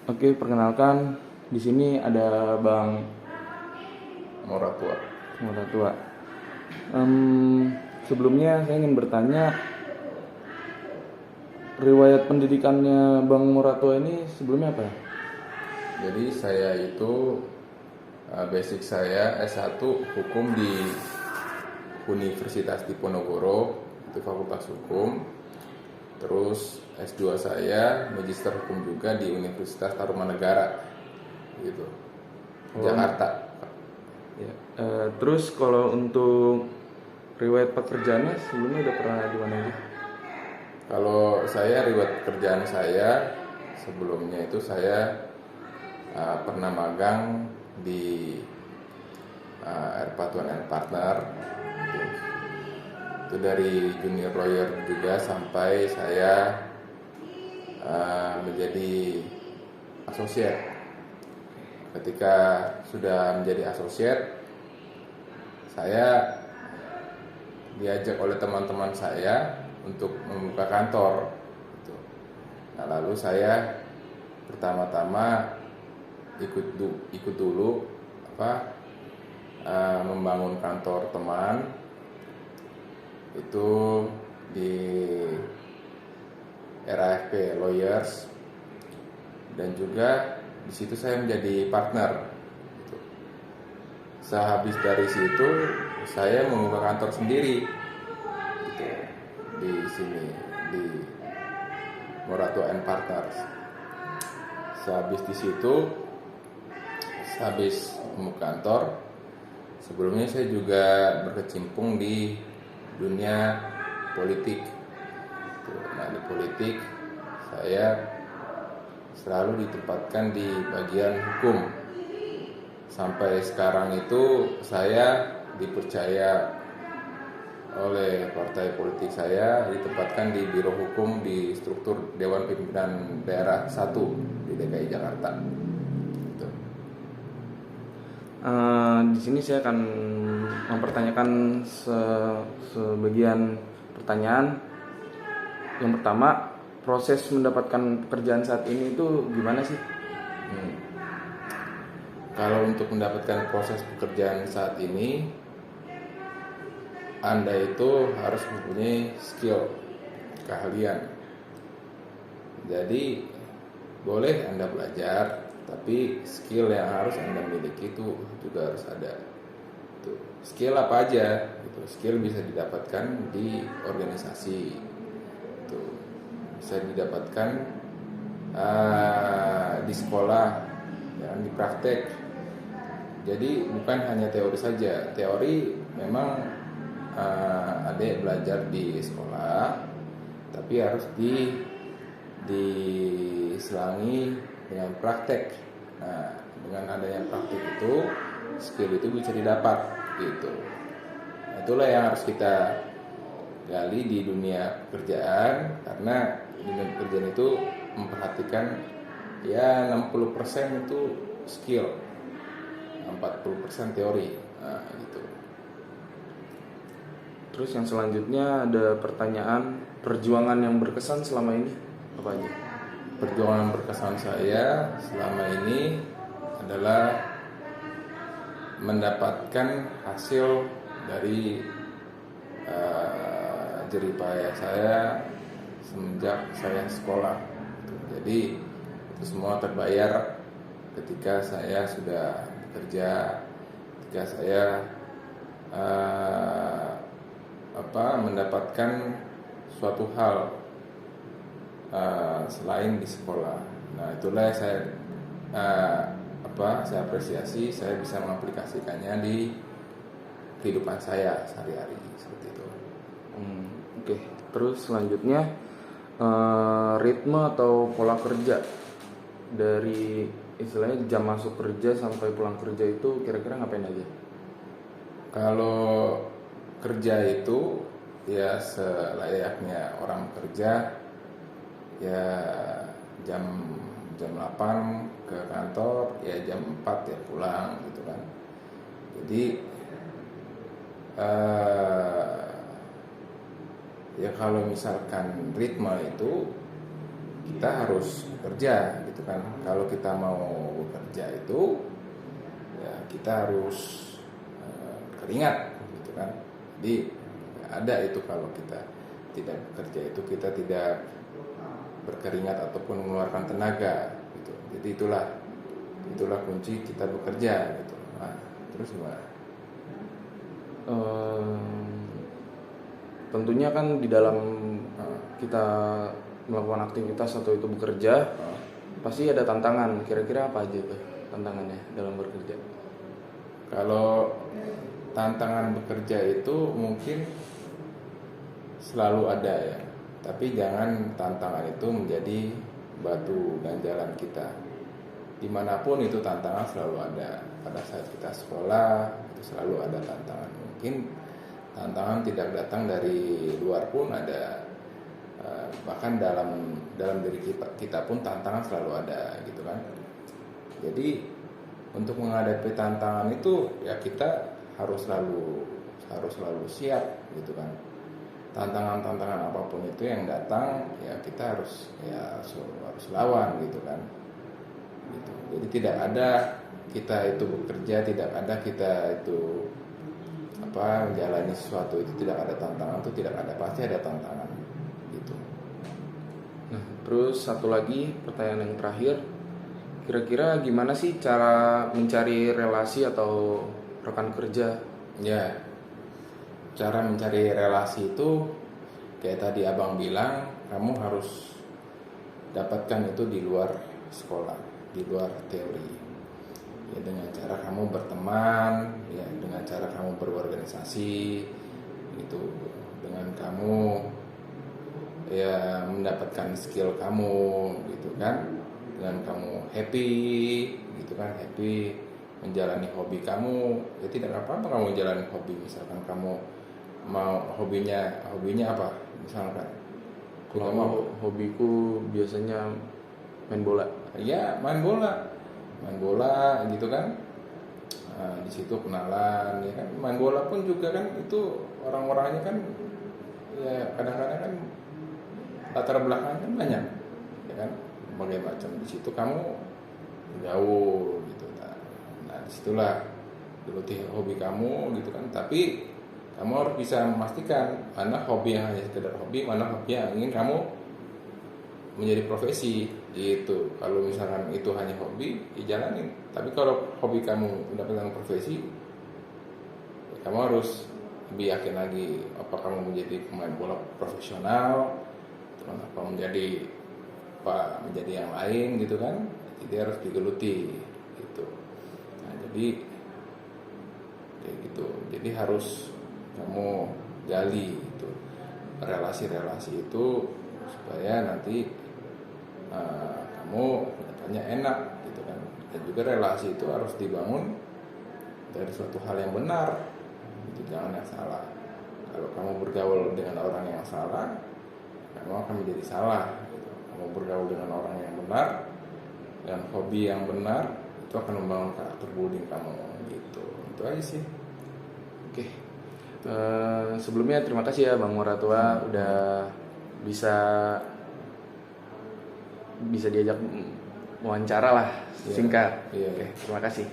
Oke, perkenalkan di sini ada Bang Moratua. Moratua. Sebelumnya saya ingin bertanya, riwayat pendidikannya Bang Moratua ini sebelumnya apa ya? Jadi saya itu basic saya S1 hukum di Universitas Diponegoro, itu Fakultas Hukum. Terus S2 saya Magister Hukum juga di Universitas Tarumanegara, gitu, Jakarta. Ya. Terus kalau untuk riwayat pekerjaannya sebelumnya udah pernah di mana aja? Kalau saya riwayat pekerjaan saya sebelumnya itu saya pernah magang di Erpatuan and Partner, gitu. Itu dari junior lawyer juga sampai saya menjadi associate. Ketika sudah menjadi associate, saya diajak oleh teman-teman saya untuk membuka kantor, gitu. Nah, lalu saya pertama-tama ikut dulu membangun kantor teman itu di RAFP Lawyers, dan juga di situ saya menjadi partner, gitu. Sehabis dari situ saya membuka kantor sendiri, gitu, di sini di Moratua and Partners. Sehabis di situ, sehabis membuka kantor, sebelumnya saya juga berkecimpung di dunia politik. Nah, di politik saya selalu ditempatkan di bagian hukum. Sampai sekarang itu saya dipercaya oleh partai politik saya ditempatkan di Biro Hukum di struktur Dewan Pimpinan Daerah 1 di DKI Jakarta. Gitu. Di sini saya akan mempertanyakan sebagian pertanyaan. Yang pertama, proses mendapatkan pekerjaan saat ini itu gimana sih? Kalau untuk mendapatkan proses pekerjaan saat ini, Anda itu harus mempunyai skill, keahlian. Jadi boleh Anda belajar, tapi skill yang harus Anda miliki itu juga harus ada. Tuh. Skill apa aja? Gitu. Skill bisa didapatkan di organisasi, tuh. Bisa didapatkan di sekolah, ya, di praktek. Jadi bukan hanya teori saja. Teori memang adik belajar di sekolah, tapi harus diselangi dengan praktek. Nah, dengan adanya praktek itu, skill itu bisa didapat, gitu. Nah, itulah yang harus kita gali di dunia pekerjaan, karena dunia pekerjaan itu memperhatikan ya 60% itu skill, 40% teori. Nah, gitu. Terus yang selanjutnya ada pertanyaan, perjuangan yang berkesan selama ini apa aja? Perjuangan berkesan saya selama ini adalah mendapatkan hasil dari jeripaya saya semenjak saya sekolah. Jadi itu semua terbayar ketika saya sudah bekerja, ketika saya mendapatkan suatu hal selain di sekolah. Nah, itulah saya saya apresiasi, saya bisa mengaplikasikannya di kehidupan saya sehari-hari, seperti itu. Oke. Terus selanjutnya, ritme atau pola kerja dari istilahnya jam masuk kerja sampai pulang kerja itu kira-kira ngapain aja? Kalau kerja itu ya selayaknya orang kerja, ya jam 8 ke kantor, ya jam 4 ya pulang, gitu kan. Jadi ya kalau misalkan ritme itu kita harus bekerja gitu kan. Kalau kita mau bekerja itu ya kita harus keringat gitu kan. Jadi nggak ada itu kalau kita tidak bekerja itu kita tidak berkeringat ataupun mengeluarkan tenaga gitu. Jadi itulah kunci kita bekerja gitu. Nah, terus gimana? Tentunya kan di dalam kita melakukan aktivitas atau itu bekerja pasti ada tantangan. Kira-kira apa aja tuh tantangannya dalam bekerja? Kalau tantangan bekerja itu mungkin selalu ada ya, tapi jangan tantangan itu menjadi batu ganjalan kita. Dimanapun itu tantangan selalu ada. Pada saat kita sekolah itu selalu ada tantangan. Mungkin tantangan tidak datang dari luar pun ada, bahkan dalam diri kita pun tantangan selalu ada gitu kan. Jadi untuk menghadapi tantangan itu ya kita harus selalu siap gitu kan. Tantangan apapun itu yang datang ya kita harus lawan gitu kan. Gitu. Jadi tidak ada kita itu bekerja, tidak ada kita itu menjalani sesuatu itu tidak ada tantangan, itu tidak ada, pasti ada tantangan gitu. Nah, terus satu lagi pertanyaan yang terakhir, kira-kira gimana sih cara mencari relasi atau rekan kerja? Ya, cara mencari relasi itu kayak tadi abang bilang, kamu harus dapatkan itu di luar sekolah, di luar teori. Ya dengan cara kamu berteman, ya dengan cara kamu berorganisasi, gitu, dengan kamu ya mendapatkan skill kamu, gitu kan, dengan kamu happy, gitu kan, happy menjalani hobi kamu, ya tidak apa-apa kamu menjalani hobi, misalkan kamu mau hobinya apa, misalkan. Kalau hobiku biasanya main bola. Ya main bola gitu kan. Nah, di situ kenalan ya kan. Main bola pun juga kan itu orang-orangnya kan ya kadang-kadang kan latar belakangnya kan banyak ya kan, berbagai macam. Di situ kamu jauh gitu. Nah disitulah geluti hobi kamu gitu kan. Tapi kamu harus bisa memastikan mana hobi yang hanya sekedar hobi, mana hobi yang ingin kamu menjadi profesi gitu. Kalau misalkan itu hanya hobi, ya jalanin. Tapi kalau hobi kamu mendapatkan profesi, ya kamu harus lebih yakin lagi. Apa kamu menjadi pemain bola profesional, atau apa menjadi yang lain gitu kan? Jadi harus digeluti gitu. Nah, jadi kayak gitu. Jadi harus kamu gali itu relasi-relasi itu supaya nanti kamu kedepannya enak gitu kan. Dan juga relasi itu harus dibangun dari suatu hal yang benar itu, jangan yang salah. Kalau kamu bergaul dengan orang yang salah, kamu akan menjadi salah gitu. Kamu bergaul dengan orang yang benar, dengan hobi yang benar, itu akan membangun karakter building kamu gitu. Itu aja sih. Oke. Sebelumnya terima kasih ya Bang Moratua udah bisa diajak wawancara lah singkat. Iya. Oke, terima kasih.